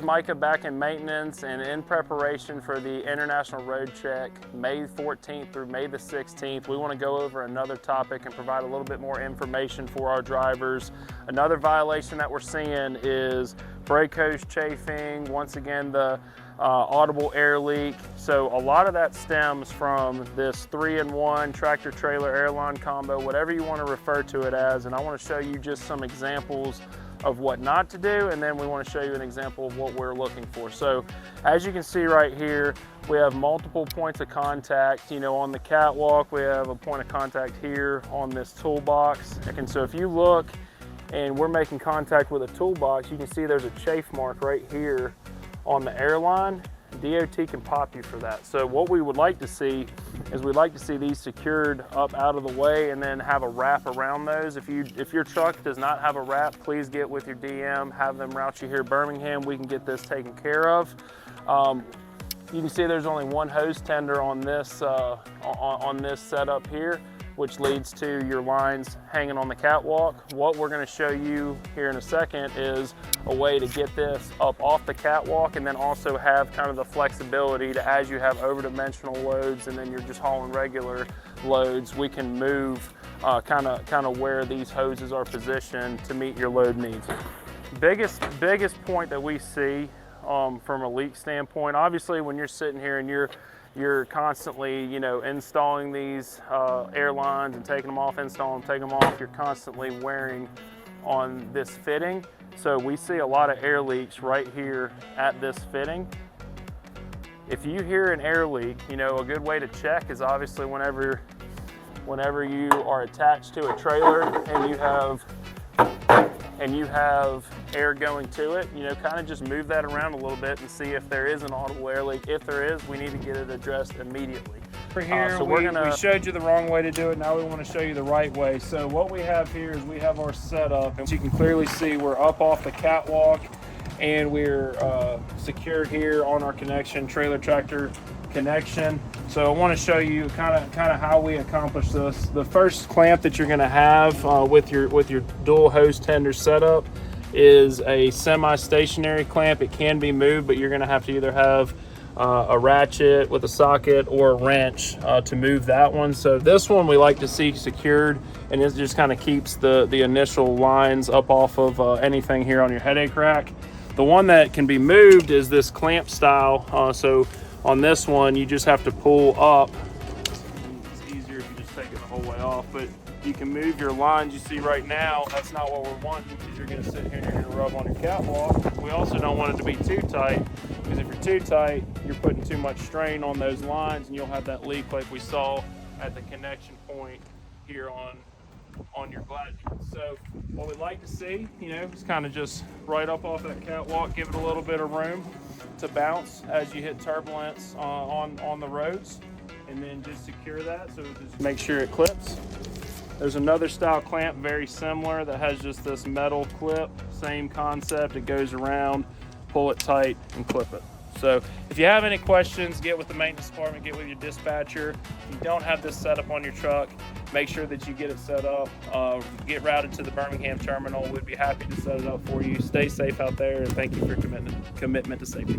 Micah back in maintenance and in preparation for the International Road Check, May 14th through May the 16th. We want to go over another topic and provide a little bit more information for our drivers. Another violation that we're seeing is brake hose chafing, once again the Audible air leak. So a lot of that stems from this 3-in-1 tractor trailer airline combo, whatever you want to refer to it as. And I want to show you just some examples of what not to do, and then we want to show you an example of what we're looking for. So as you can see right here, we have multiple points of contact. You know, on the catwalk, we have a point of contact here on this toolbox. And so if you look and we're making contact with a toolbox, you can see there's a chafe mark right here on the airline. DOT can pop you for that. So what we would like to see is we'd like to see these secured up out of the way and then have a wrap around those. If your truck does not have a wrap, please get with your DM, have them route you here Birmingham. We can get this taken care of. You can see there's only one hose tender on this on this setup here, which leads to your lines hanging on the catwalk. What we're gonna show you here in a second is a way to get this up off the catwalk and then also have kind of the flexibility to, as you have over-dimensional loads and then you're just hauling regular loads, we can move kind of where these hoses are positioned to meet your load needs. Biggest point that we see from a leak standpoint, obviously when you're sitting here and you're constantly, you know, installing these airlines and taking them off, installing them, taking them off, you're constantly wearing on this fitting. So we see a lot of air leaks right here at this fitting. If you hear an air leak, you know, a good way to check is obviously whenever you are attached to a trailer and you have air going to it, you know, kind of just move that around a little bit and see if there is an audible air leak. If there is, we need to get it addressed immediately. For here, we showed you the wrong way to do it. Now we want to show you the right way. So what we have here is we have our setup, and you can clearly see we're up off the catwalk and we're secure here on our connection, trailer tractor connection. So I want to show you kind of how we accomplish this. The first clamp that you're going to have with your dual hose tender setup is a semi-stationary clamp. It can be moved, but you're going to have to either have a ratchet with a socket or a wrench to move that one. So this one we like to see secured, and it just kind of keeps the initial lines up off of anything here on your headache rack. The one that can be moved is this clamp style. So on this one, you just have to pull up. It's easier if you just take it the whole way off, but you can move your lines. You see right now, that's not what we're wanting, because you're gonna sit here and you're gonna rub on your catwalk. We also don't want it to be too tight, because if you're too tight, you're putting too much strain on those lines and you'll have that leak like we saw at the connection point here on your glad. So what we like to see, you know, is kind of just right up off that catwalk, give it a little bit of room to bounce as you hit turbulence on the roads, and then just secure that. So just make sure it clips. There's another style clamp very similar that has just this metal clip, same concept. It goes around, pull it tight and clip it. So if you have any questions, get with the maintenance department, get with your dispatcher. If you don't have this set up on your truck, make sure that you get it set up, get routed to the Birmingham terminal. We'd be happy to set it up for you. Stay safe out there, and thank you for your commitment to safety.